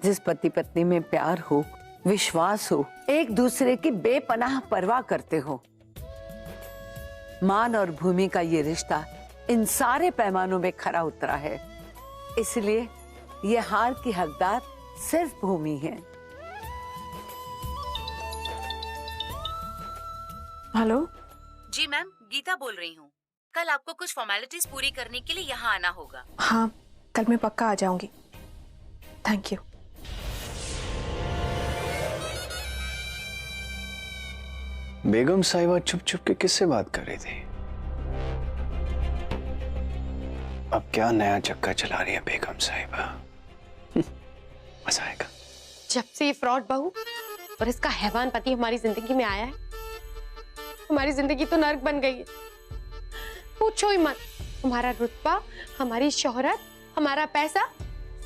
जिस पति पत्नी में प्यार हो, विश्वास हो, एक दूसरे की बेपनाह परवाह करते हो, मान और भूमि का ये रिश्ता इन सारे पैमानों में खरा उतरा है। इसलिए ये हार की हकदार सिर्फ भूमि है। हेलो जी मैम, गीता बोल रही हूँ। कल आपको कुछ फॉर्मेलिटीज पूरी करने के लिए यहाँ आना होगा। हाँ, कल मैं पक्का आ जाऊंगी। Thank you. बेगम साहिबा चुप चुप के किससे बात कर रही थी? अब क्या नया चक्कर चला रही है बेगम साहिबा? मजा आएगा। जब से ये फ्रॉड बहू और इसका हैवान पति हमारी जिंदगी में आया है, हमारी जिंदगी तो नर्क बन गई है। पूछो ही मत। हमारा रुतबा, हमारी शोहरत, हमारा पैसा,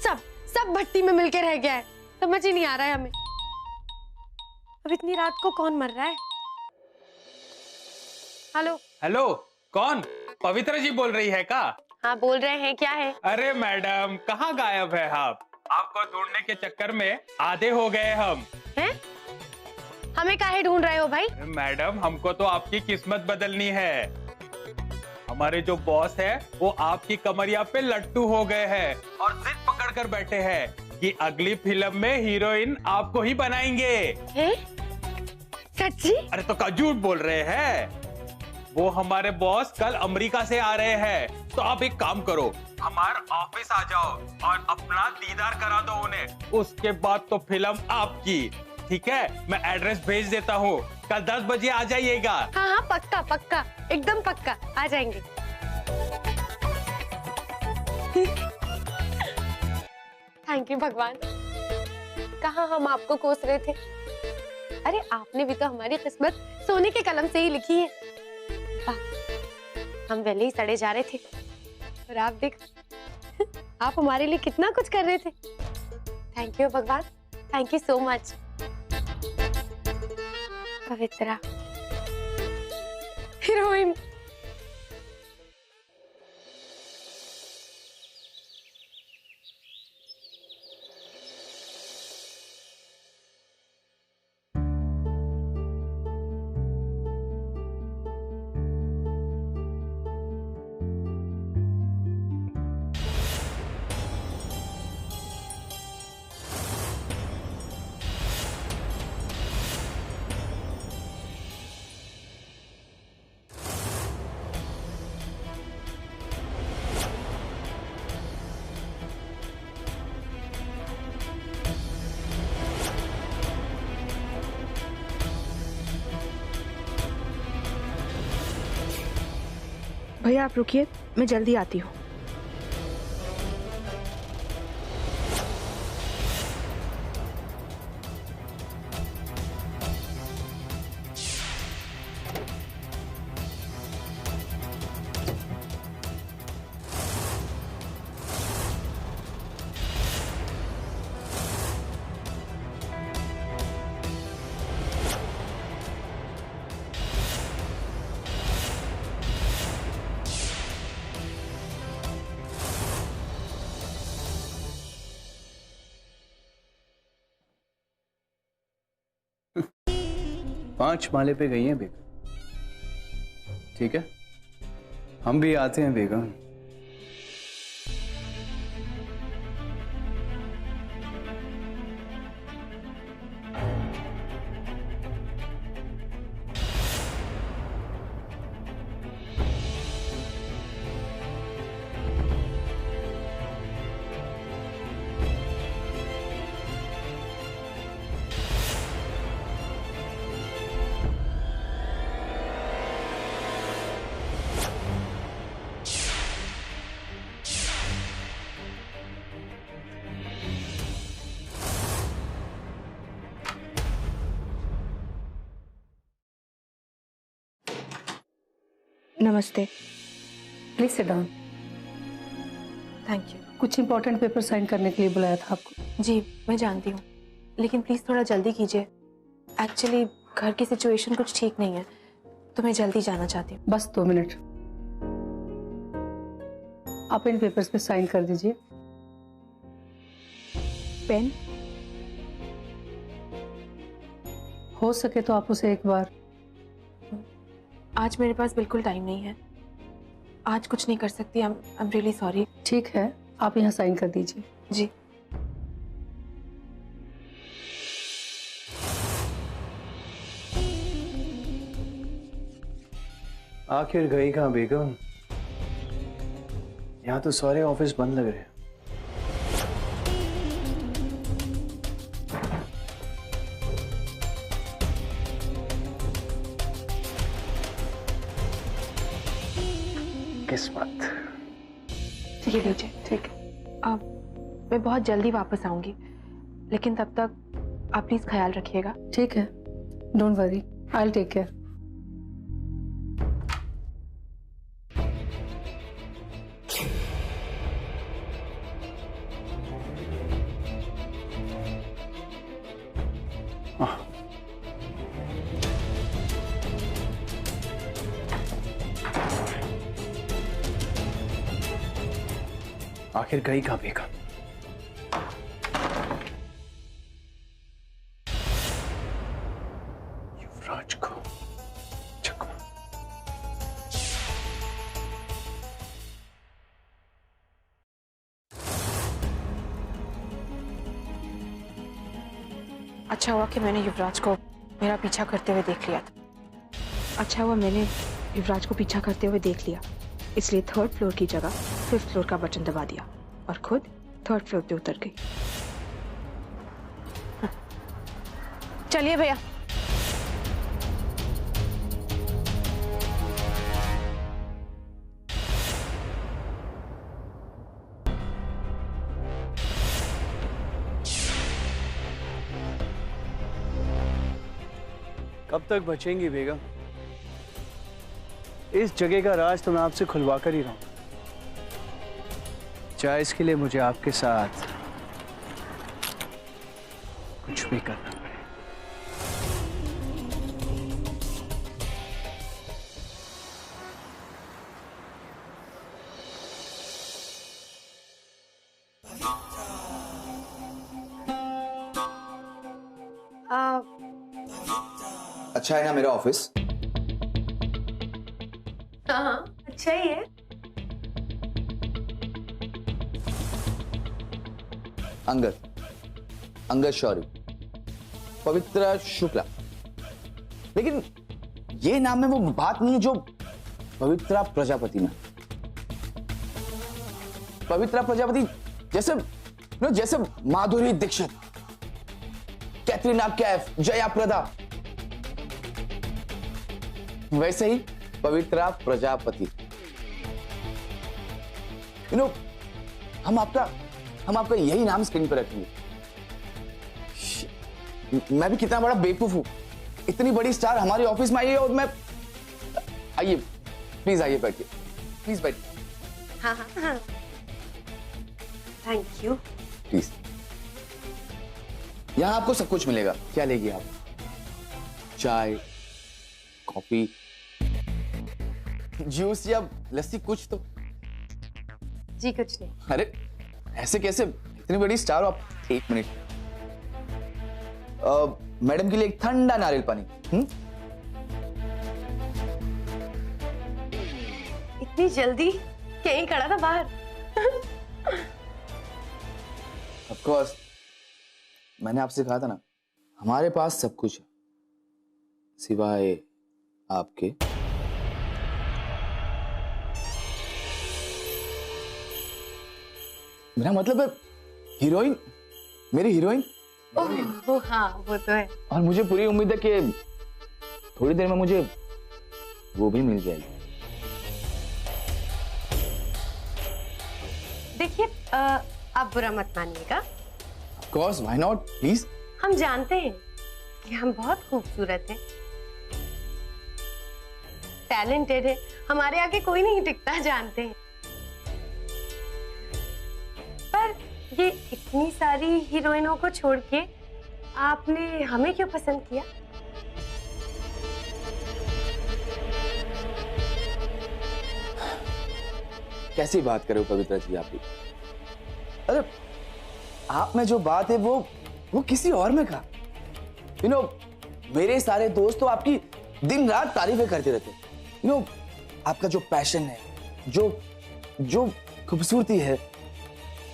सब भट्टी में मिलके रह गया है। समझ ही नहीं आ रहा है हमें। अब इतनी रात को कौन मर रहा है? हेलो हेलो, कौन? पवित्र जी बोल रही है का? हाँ बोल रहे हैं, क्या है? अरे मैडम, कहाँ गायब है आप? आपको ढूंढने के चक्कर में आधे हो गए हम। हैं? हमें काहे ढूंढ रहे हो भाई? मैडम, हमको तो आपकी किस्मत बदलनी है। हमारे जो बॉस है वो आपकी कमरिया पे लट्टू हो गए हैं और जिद पकड़ कर बैठे हैं कि अगली फिल्म में हीरोइन आपको ही बनाएंगे। हैं? सच्ची? अरे तो क्या झूठ बोल रहे हैं? वो हमारे बॉस कल अमेरिका से आ रहे हैं, तो आप एक काम करो, हमारे ऑफिस आ जाओ और अपना दीदार करा दो उन्हें। उसके बाद तो फिल्म आपकी। ठीक है, मैं एड्रेस भेज देता हूँ, कल 10 बजे आ जाइएगा। हाँ हाँ, पक्का पक्का, एकदम पक्का आ जाएंगे। थैंक यू भगवान। कहाँ हम आपको कोस रहे थे। अरे आपने भी तो हमारी किस्मत सोने के कलम से ही लिखी है। हम पहले ही सड़े जा रहे थे और आप देख, आप हमारे लिए कितना कुछ कर रहे थे। थैंक यू भगवान, thank you so much. Pavitra heroine. भैया आप रुकिए, मैं जल्दी आती हूँ। पांच माले पे गई हैं बेगम। ठीक है, हम भी आते हैं बेगम। नमस्ते। Please sit down. Thank you. कुछ इंपॉर्टेंट पेपर साइन करने के लिए बुलाया था आपको। जी मैं जानती हूँ, लेकिन प्लीज़ थोड़ा जल्दी कीजिए। एक्चुअली घर की सिचुएशन कुछ ठीक नहीं है, तो मैं जल्दी जाना चाहती हूँ। बस 2 मिनट, आप इन पेपर्स पे साइन कर दीजिए। पेन? हो सके तो आप उसे एक बार। आज मेरे पास बिल्कुल टाइम नहीं है, आज कुछ नहीं कर सकती। I am really sorry. ठीक है, आप यहाँ साइन कर दीजिए। जी। आखिर गई कहाँ बेगम? यहाँ तो सारे ऑफिस बंद लग रहे हैं। किस्मत। ये लीजिए। ठीक है, अब मैं बहुत जल्दी वापस आऊंगी, लेकिन तब तक आप प्लीज ख्याल रखिएगा। ठीक है, don't worry, I will take care. आखिर गई कहाँ बेगम? युवराज को चकमा। अच्छा हुआ कि मैंने युवराज को मेरा पीछा करते हुए देख लिया था। अच्छा हुआ मैंने युवराज को पीछा करते हुए देख लिया, इसलिए 3rd फ्लोर की जगह 5th फ्लोर का बटन दबा दिया और खुद 3rd फ्लोर पे उतर गई। चलिए भैया। कब तक बचेंगी बेगम? इस जगह का राज तो मैं आपसे खुलवा कर ही रहूंगा, चाहे इसके लिए मुझे आपके साथ कुछ भी करना पड़े। अच्छा है ना मेरा ऑफिस? हाँ अच्छा ही है। अंगद शौर्य, पवित्रा शुक्ला। लेकिन ये नाम में वो बात नहीं है जो पवित्रा प्रजापति में। पवित्रा प्रजापति जैसे माधुरी दीक्षित, कैटरीना कैफ, जया प्रदा, वैसे ही पवित्रा प्रजापति। हम आपका यही नाम स्क्रीन पर रखेंगे। मैं भी कितना बड़ा बेवकूफ हूं, इतनी बड़ी स्टार हमारे ऑफिस में आई है और मैं। आइए प्लीज, आइए बैठिए, प्लीज बैठिए। हाँ हाँ हाँ, थैंक यू। प्लीज, यहां आपको सब कुछ मिलेगा। क्या लेगी आप? चाय, कॉफी, जूस या लस्सी, कुछ तो? जी कुछ नहीं। अरे ऐसे कैसे, इतनी बड़ी स्टार हो आप। एक मिनट, मैडम के लिए एक ठंडा नारियल पानी। इतनी जल्दी? यहीं खड़ा था बाहर। ऑफ कोर्स, मैंने आपसे कहा था ना, हमारे पास सब कुछ है सिवाय आपके। मेरा मतलब है हीरोइन, मेरी हीरोइन। ओह हाँ, वो तो है। और मुझे पूरी उम्मीद है कि थोड़ी देर में मुझे वो भी मिल जाएगी। देखिए आप बुरा मत मानिएगा। Of course, why not, please. हम जानते हैं कि हम बहुत खूबसूरत हैं, टैलेंटेड है, हमारे आगे कोई नहीं टिकता, जानते हैं। पर ये इतनी सारी हीरोइनों को छोड़ के आपने हमें क्यों पसंद किया? कैसी बात करे पवित्रा जी आप भी? अरे आप में जो बात है वो किसी और में कहा। मेरे सारे दोस्त तो आपकी दिन रात तारीफें करते रहते। आपका जो पैशन है, जो खूबसूरती है,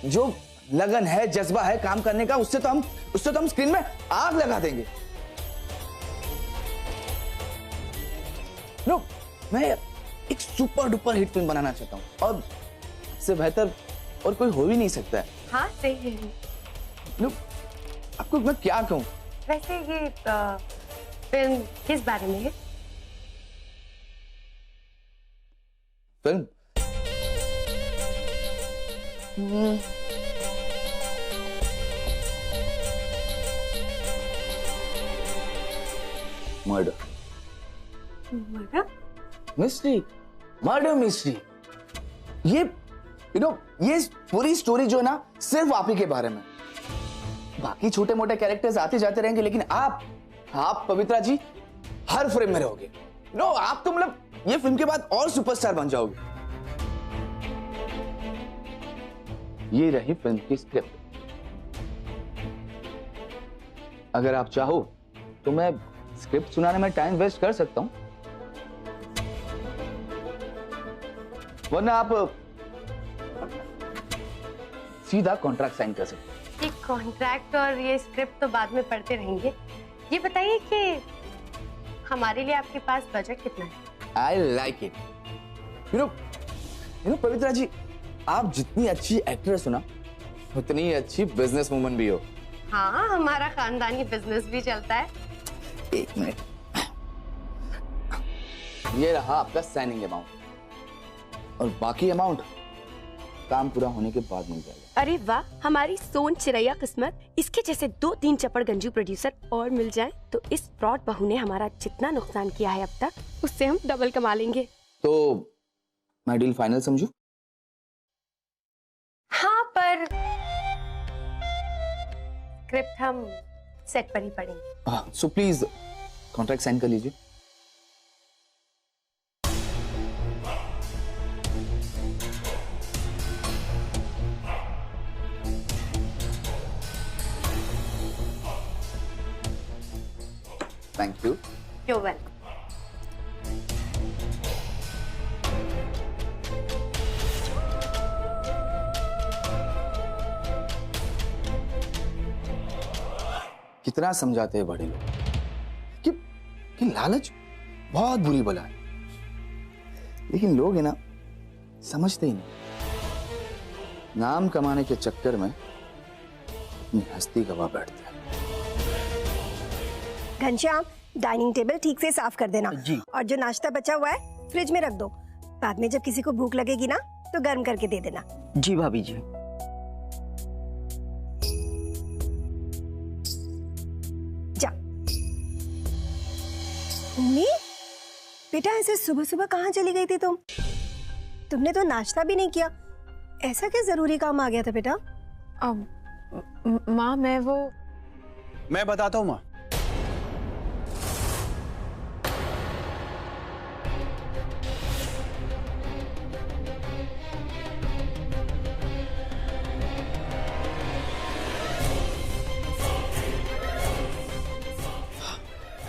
जो लगन है, जज्बा है काम करने का, उससे तो हम स्क्रीन में आग लगा देंगे। मैं एक सुपर डुपर हिट फिल्म बनाना चाहता हूँ और इससे बेहतर और कोई हो ही नहीं सकता है। हाँ सही है। आपको मैं क्या कहूँ? वैसे ये फिल्म किस बारे में है? Film murder mystery, murder mystery. ये ये पूरी स्टोरी जो है ना सिर्फ आप ही के बारे में। बाकी छोटे मोटे कैरेक्टर्स आते जाते रहेंगे, लेकिन आप पवित्रा जी हर फ्रेम में रहोगे। आप तो मतलब ये फिल्म के बाद और सुपरस्टार बन जाओगे। ये रही फिल्म की स्क्रिप्ट। अगर आप चाहो तो मैं स्क्रिप्ट सुनाने में टाइम वेस्ट कर सकता हूं, वरना आप सीधा कॉन्ट्रैक्ट साइन कर सकते हैं। ये कॉन्ट्रैक्ट और ये स्क्रिप्ट तो बाद में पढ़ते रहेंगे। ये बताइए कि हमारे लिए आपके पास बजट कितना है? I like it. You know, पवित्रा जी, आप जितनी अच्छी एक्ट्रेस हो ना, उतनी ही अच्छी बिजनेस वुमन भी हो। हाँ, हमारा खानदानी बिजनेस भी चलता है। एक मिनट, ये रहा आपका साइनिंग अमाउंट, और बाकी अमाउंट काम पूरा होने के बाद मिल जाएगा। अरे वाह, हमारी सोन चिरैया किस्मत। इसके जैसे 2-3 चपड़ गंजू प्रोड्यूसर और मिल जाएं तो इस फ्रॉड बहू ने हमारा जितना नुकसान किया है अब तक, उससे हम डबल कमा लेंगे। तो मैं डील फाइनल समझूं? हाँ, पर स्क्रिप्ट हम सेट पर ही पढ़ेंगे। सो प्लीज कॉन्ट्रैक्ट साइन कर लीजिए। Thank you. You're welcome. कितना समझाते हैं बड़े लोग कि लालच बहुत बुरी बला है, लेकिन लोग है ना समझते ही नहीं। नाम कमाने के चक्कर में अपनी हस्ती गवा बैठते हैं। घनश्याम, डाइनिंग टेबल ठीक से साफ कर देना जी। और जो नाश्ता बचा हुआ है फ्रिज में रख दो। बाद में जब किसी को भूख लगेगी ना तो गर्म करके दे देना। जी भाभी जी। जा। मम्मी, बेटा ऐसे सुबह सुबह कहाँ चली गई थी तुम? तुमने तो नाश्ता भी नहीं किया। ऐसा क्या जरूरी काम आ गया था बेटा? माँ, मैं बताता हूँ माँ।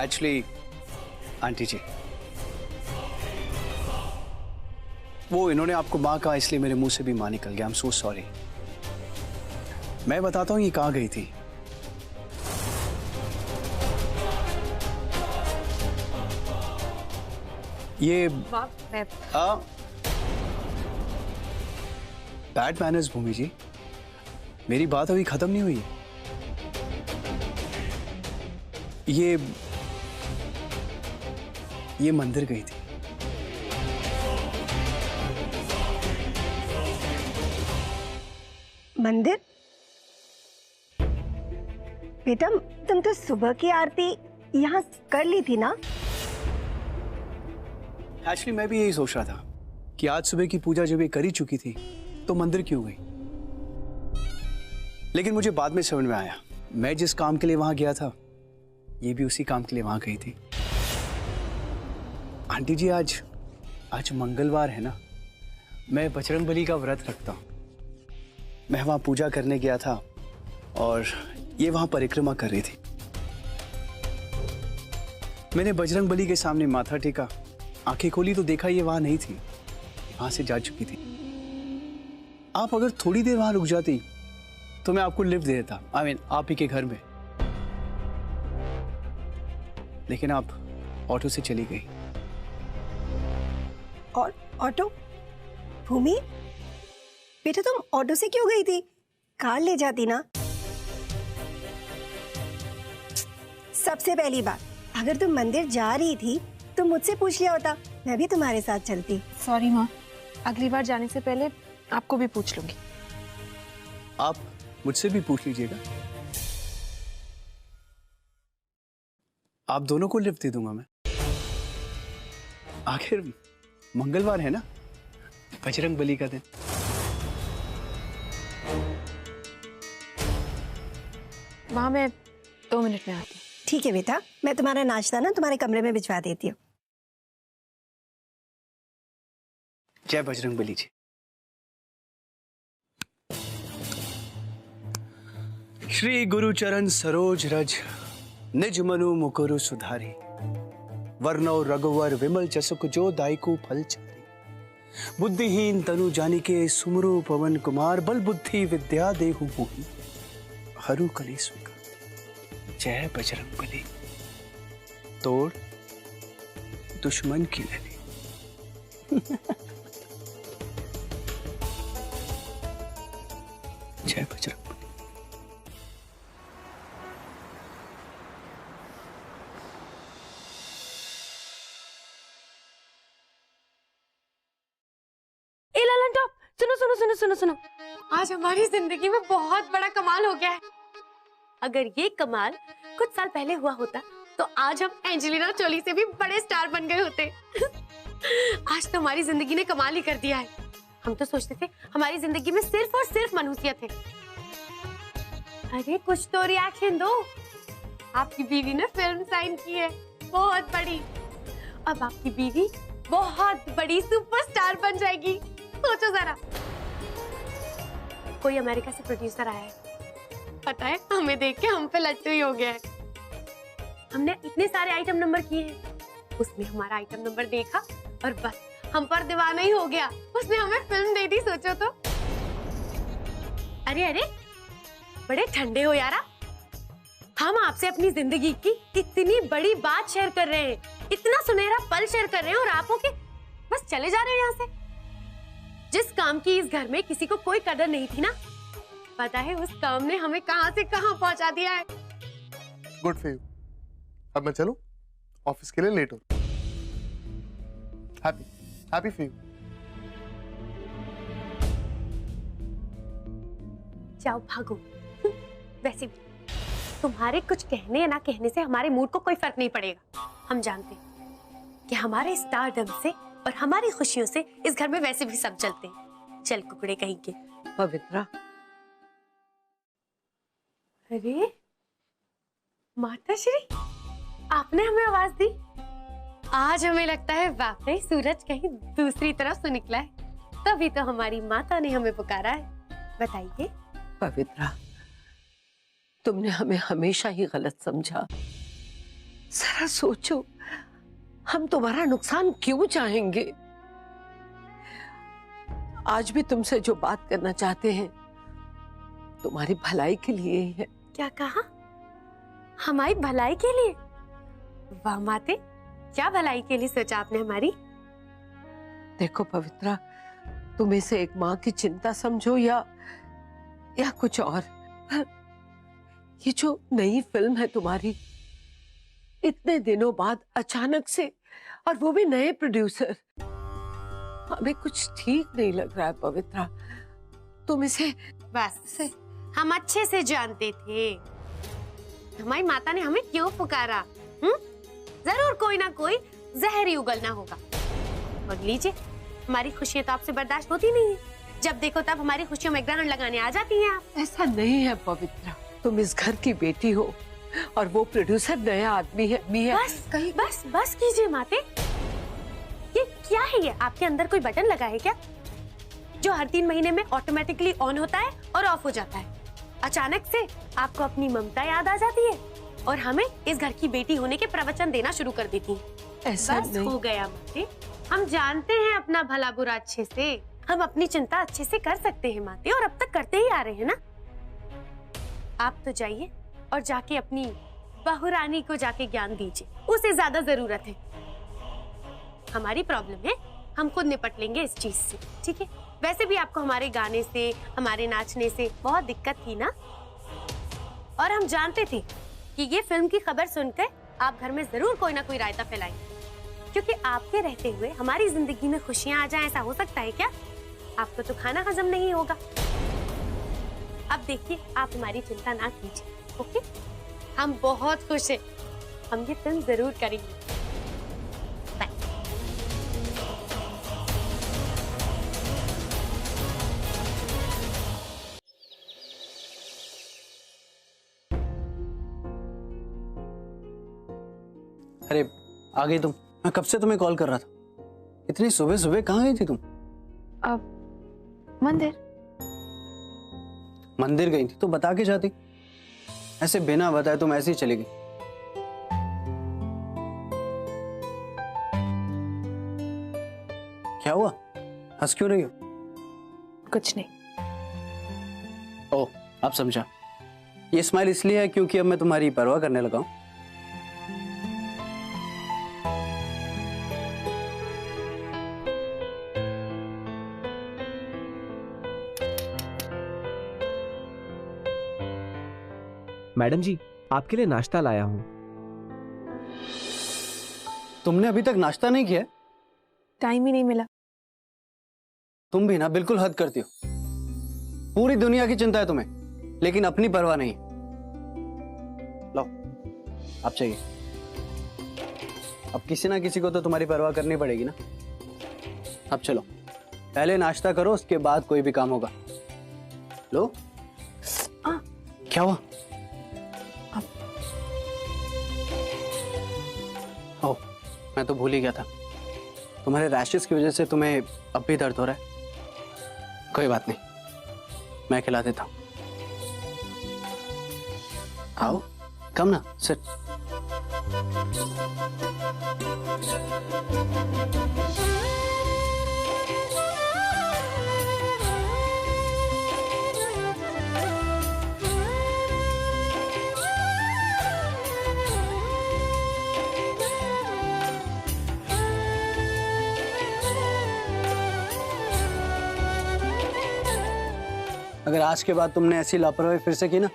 एक्चुअली आंटी जी, वो इन्होंने आपको माँ कहा इसलिए मेरे मुंह से भी माँ निकल गया। I am so sorry. मैं बताता हूँ ये कहाँ गई थी। ये बैड मैनर्स भूमि जी, मेरी बात अभी खत्म नहीं हुई है। ये मंदिर गई थी। मंदिर? बेटा, तुम तो सुबह की आरती यहाँ कर ली थी ना? एक्चुअली मैं भी यही सोच रहा था कि आज सुबह की पूजा जब ये करी चुकी थी तो मंदिर क्यों गई, लेकिन मुझे बाद में समझ में आया मैं जिस काम के लिए वहां गया था ये भी उसी काम के लिए वहां गई थी। आंटी जी, आज मंगलवार है ना, मैं बजरंगबली का व्रत रखता हूँ। मैं वहां पूजा करने गया था और ये वहां परिक्रमा कर रही थी। मैंने बजरंग बली के सामने माथा टेका, आंखें खोली तो देखा ये वहां नहीं थी, वहां से जा चुकी थी। आप अगर थोड़ी देर वहां रुक जाती तो मैं आपको लिफ्ट दे देता, आप ही के घर में। लेकिन आप ऑटो से चली गई। और ऑटो? भूमि, बेटा तुम ऑटो से क्यों गई थी? कार ले जाती ना। सबसे पहली बात, अगर तुम मंदिर जा रही थी तो मुझसे पूछ लिया होता, मैं भी तुम्हारे साथ चलती। सॉरी माँ, अगली बार जाने से पहले आपको भी पूछ लूंगी। आप मुझसे भी पूछ लीजिएगा, आप दोनों को लिफ्ट दे दूंगा मैं। आखिर मंगलवार है ना, बजरंग बली का दिन। वहां मैं 2 मिनट में आती हूँ। ठीक है बेटा, मैं तुम्हारा नाश्ता ना तुम्हारे कमरे में भिजवा देती हूँ। जय बजरंग बली जी। श्री गुरु चरण सरोज रज, निज मनु मुकुरु सुधारी, वर्णो रघुवर विमल जसुक जो दायको फल चारी। बुद्धिहीन तनु जानिके सुमरु पवन कुमार, बल बुद्धि विद्या देहु मोहि, हरु कली स्वीकार। जय बजरंग बली, तोड़ दुश्मन की नली। जय बजरंग बली। ए लालन टॉप, सुनो सुनो सुनो सुनो सुनो, आज हमारी जिंदगी में बहुत बड़ा कमाल हो गया है। अगर ये कमाल कुछ साल पहले हुआ होता तो आज हम एंजेलिना जोली से भी बड़े स्टार बन गए होते। आज तो हमारी जिंदगी ने कमाल ही कर दिया है। हम तो सोचते थे हमारी जिंदगी में सिर्फ और सिर्फ मनुष्यत है। अरे कुछ तो रिएक्शन दो। आपकी बीवी ने फिल्म साइन की है, बहुत बड़ी। अब आपकी बीवी बहुत बड़ी सुपरस्टार बन जाएगी। सोचो जरा, कोई अमेरिका से प्रोड्यूसर आया है, पता है हमें देख के हम पे लट्टू ही हो गया है। हमने इतने सारे आइटम नंबर किए हैं, उसने हमारा आइटम नंबर देखा और बस हम पर दीवाना ही हो गया। उसने हमें फिल्म दे दी, सोचो तो। अरे अरे, बड़े ठंडे हो यारा। हम आपसे अपनी जिंदगी की इतनी बड़ी बात शेयर कर रहे हैं, इतना सुनहरा पल शेयर कर रहे हैं, और आप के बस चले जा रहे हैं यहाँ से। जिस काम की इस घर में किसी को कोई कदर नहीं थी ना, पता है उस काम ने हमें कहां से कहां पहुंचा दिया है। Good for you. अब मैं चलूं, ऑफिस के लिए लेट हो। Happy for you. जाओ भागो। वैसे भी तुम्हारे कुछ कहने या ना कहने से हमारे मूड को कोई फर्क नहीं पड़ेगा। हम जानते हैं कि हमारे स्टारडम से और हमारी खुशियों से इस घर में वैसे भी सब चलते हैं। चल कुकड़े कहीं के। पवित्रा, अरे माता श्री, आपने हमें आवाज दी। आज हमें लगता है वाकई सूरज कहीं दूसरी तरफ से निकला है, तभी तो हमारी माता ने हमें पुकारा है। बताइए। पवित्रा, तुमने हमें हमेशा ही गलत समझा। जरा सोचो, हम तुम्हारा नुकसान क्यों चाहेंगे? आज भी तुमसे जो बात करना चाहते हैं तुम्हारी भलाई के लिए ही है। क्या कहा? हमारी भलाई के लिए? वाह माते, क्या भलाई के लिए सोचा आपने हमारी? देखो पवित्रा, तुम इसे एक माँ की चिंता समझो या कुछ और, ये जो नई फिल्म है तुम्हारी, इतने दिनों बाद अचानक से, और वो भी नए प्रोड्यूसर, हमें कुछ ठीक नहीं लग रहा है पवित्रा। तुम इसे बस हम अच्छे से जानते थे हमारी माता ने हमें क्यों पुकारा। जरूर कोई ना कोई जहर ही उगलना होगा। और लीजिए, हमारी खुशियां तो आपसे बर्दाश्त होती नहीं है। जब देखो तब हमारी खुशियों में ग्रहण लगाने आ जाती हैं आप। ऐसा नहीं है पवित्रा, तुम इस घर की बेटी हो और वो प्रोड्यूसर नया आदमी है। बस कीजिए माते। ये क्या है? ये आपके अंदर कोई बटन लगा है क्या, जो हर 3 महीने में ऑटोमेटिकली ऑन होता है और ऑफ हो जाता है? अचानक से आपको अपनी ममता याद आ जाती है? और हमें इस घर की बेटी होने के प्रवचन देना शुरू कर देती हैं। ऐसा बस नहीं। हो गया माते, हम जानते हैं अपना भला बुरा अच्छे से, हम अपनी चिंता अच्छे से कर सकते हैं माते, और अब तक करते ही आ रहे हैं ना। आप तो जाइए और जाके अपनी बहुरानी को जाके ज्ञान दीजिए, उसे ज्यादा जरूरत है। हमारी प्रॉब्लम है, हम खुद निपट लेंगे इस चीज से, ठीक है? वैसे भी आपको हमारे गाने से, हमारे नाचने से बहुत दिक्कत थी ना, और हम जानते थे कि ये फिल्म की खबर सुनकर आप घर में जरूर कोई ना कोई रायता फैलाएंगे, क्योंकि आपके रहते हुए हमारी जिंदगी में खुशियां आ जाएं, ऐसा हो सकता है क्या? आपको तो खाना हजम नहीं होगा। अब देखिए, आप हमारी चिंता ना कीजिए, ओके? हम बहुत खुश हैं, हम ये फिल्म जरूर करेंगे। बाय। अरे आ गई तुम? मैं कब से तुम्हें कॉल कर रहा था। इतनी सुबह सुबह कहाँ गई थी तुम? अब मंदिर। मंदिर गई थी तो बता के जाती, ऐसे बिना बताए तुम ऐसे ही चली गई। क्या हुआ, हंस क्यों रही हो? कुछ नहीं। ओह, अब समझा। ये स्माइल इसलिए है क्योंकि अब मैं तुम्हारी परवाह करने लगा हूं। मैडम जी, आपके लिए नाश्ता लाया हूं। तुमने अभी तक नाश्ता नहीं किया? टाइम ही नहीं मिला। तुम भी ना बिल्कुल हद करती हो। पूरी दुनिया की चिंता है तुम्हें, लेकिन अपनी परवाह नहीं। लो, आप चाहिए। अब किसी ना किसी को तो तुम्हारी परवाह करनी पड़ेगी ना। अब चलो, पहले नाश्ता करो, उसके बाद कोई भी काम होगा। लो। क्या हुआ? ओह, मैं तो भूल ही गया था। तुम्हारे रैशेस की वजह से तुम्हें अब भी दर्द हो रहा है। कोई बात नहीं, मैं खिला देता हूँ। आओ, कम ना, सिट। अगर आज के बाद तुमने ऐसी लापरवाही फिर से की ना,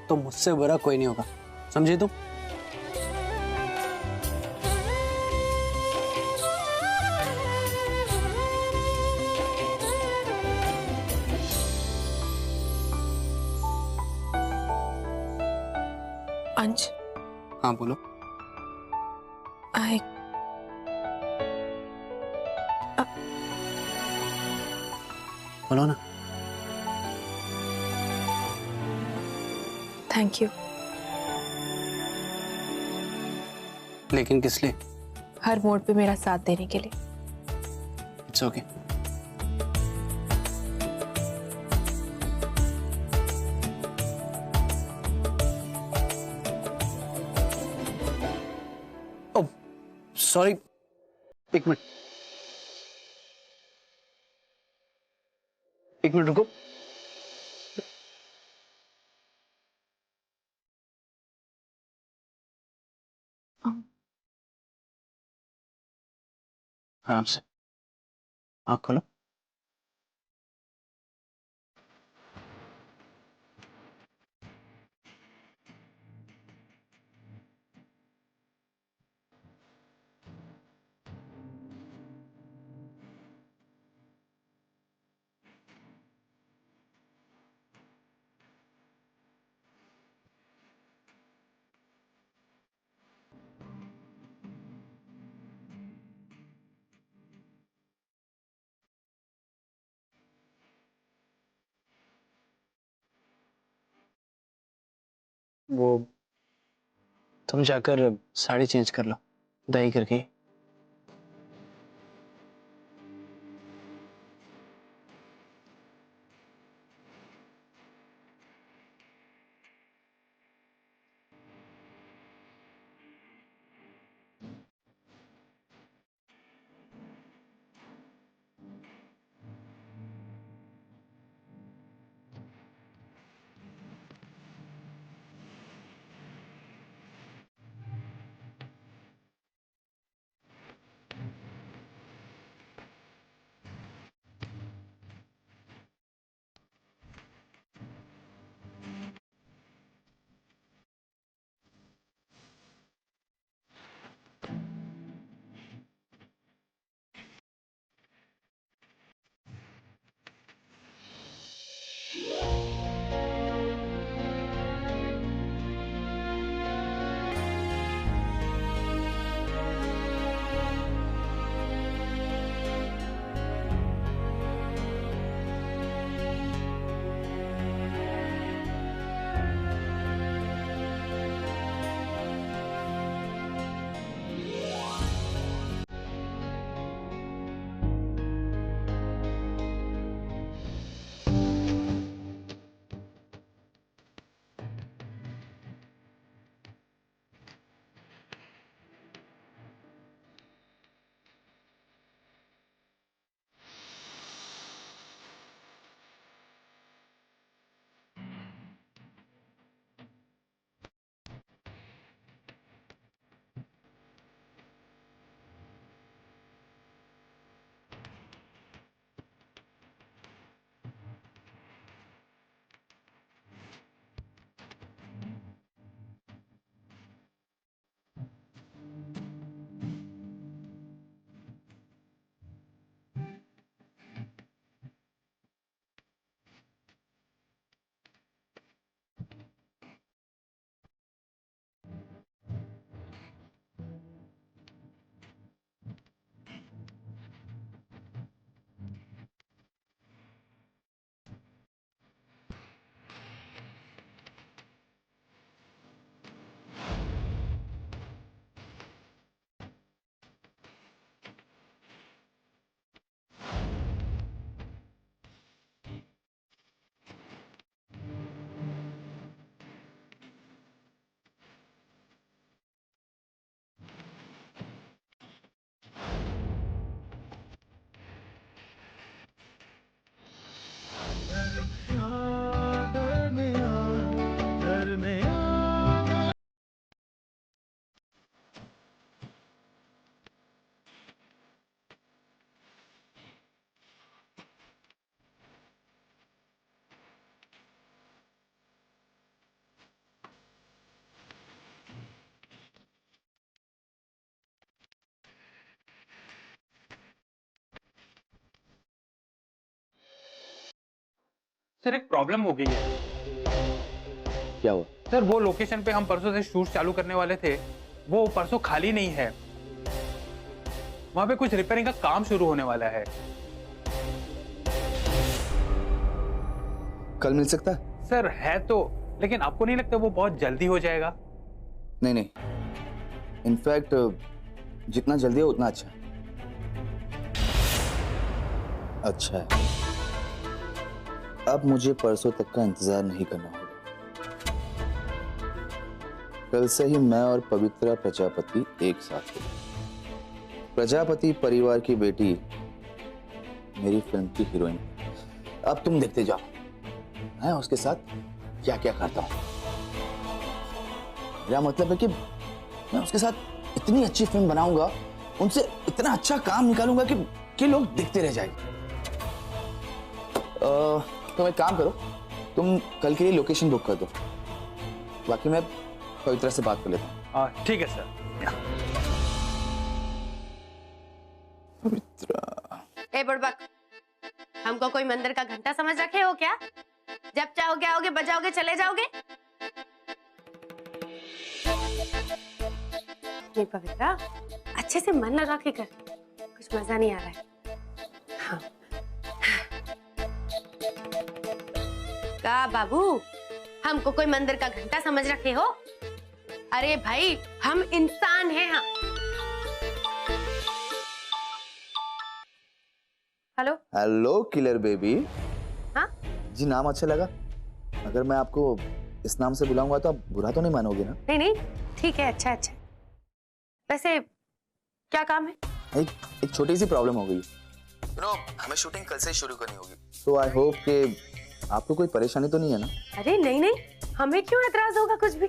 तो मुझसे बुरा कोई नहीं होगा, समझी तुम? अंश। हाँ बोलो। बोलो ना। Thank you. लेकिन किस लिए? हर मोड़ पे मेरा साथ देने के लिए। It's okay. ओह, सॉरी, एक मिनट, एक मिनट रुको। आराम से, आँख खोलो। वो तुम जाकर साड़ी चेंज कर लो, दही करके। सर एक प्रॉब्लम हो गई है। क्या हुआ? सर वो लोकेशन पे हम परसों से शूट चालू करने वाले थे, वो परसों खाली नहीं है। वहां पे कुछ रिपेयरिंग का काम शुरू होने वाला है। कल मिल सकता है? सर है तो, लेकिन आपको नहीं लगता वो बहुत जल्दी हो जाएगा? नहीं नहीं, इनफैक्ट जितना जल्दी हो उतना अच्छा है। अच्छा है, अब मुझे परसों तक का इंतजार नहीं करना होगा। कल से ही मैं और पवित्रा प्रजापति एक साथ हैं। प्रजापति परिवार की बेटी मेरी फिल्म की हीरोइन। अब तुम देखते जाओ मैं उसके साथ क्या क्या करता हूं। मेरा मतलब है कि मैं उसके साथ इतनी अच्छी फिल्म बनाऊंगा, उनसे इतना अच्छा काम निकालूंगा कि लोग देखते रह जाएंगे। तुम एक काम करो, तुम कल के लिए लोकेशन बुक कर दो, बाकी मैं पवित्रा से बात कर लेता हूँ। ठीक है सर। पवित्रा। ए बुड़बक, हमको कोई मंदिर का घंटा समझ रखे हो क्या? जब चाहोगे आओगे, बजाओगे, चले जाओगे। नहीं पवित्रा, अच्छे से मन लगा के कर, कुछ मजा नहीं आ रहा है। हाँ। का बाबू, हमको कोई मंदिर का घंटा समझ रखे हो? अरे भाई, हम इंसान हैं। हाँ। Hello hello killer baby. हाँ जी, नाम अच्छा लगा। अगर मैं आपको इस नाम से बुलाऊंगा तो आप बुरा तो नहीं मानोगे ना? नहीं नहीं, ठीक है, अच्छा अच्छा। वैसे क्या काम है? एक छोटी सी प्रॉब्लम हो गई। हमें शूटिंग कल से शुरू करनी होगी, तो आई होप कि आपको कोई परेशानी तो नहीं है ना? अरे नहीं नहीं, हमें क्यों एतराज होगा कुछ भी।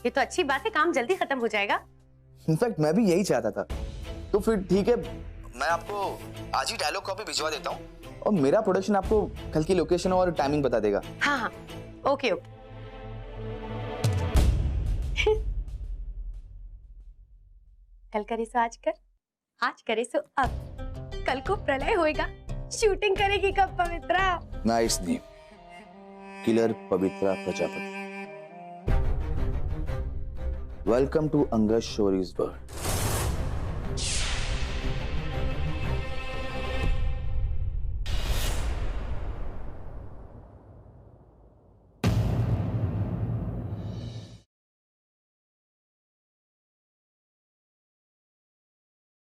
ये तो अच्छी बात है, काम जल्दी खत्म हो जाएगा। इनफैक्ट मैं भी यही चाहता था। तो फिर ठीक है, मैं आपको आज ही डायलॉग कॉपी भिजवा देता हूँ और मेरा प्रोडक्शन आपको कल की लोकेशन और टाइमिंग बता देगा। हाँ हाँ, ओके ओके। कल करे सो आज कर, आज करे सो अब। कल को प्रलय होएगा, शूटिंग करेगी कब Pavitra? Nice name, killer Pavitra Prajapati. Welcome to Angad Shori's world.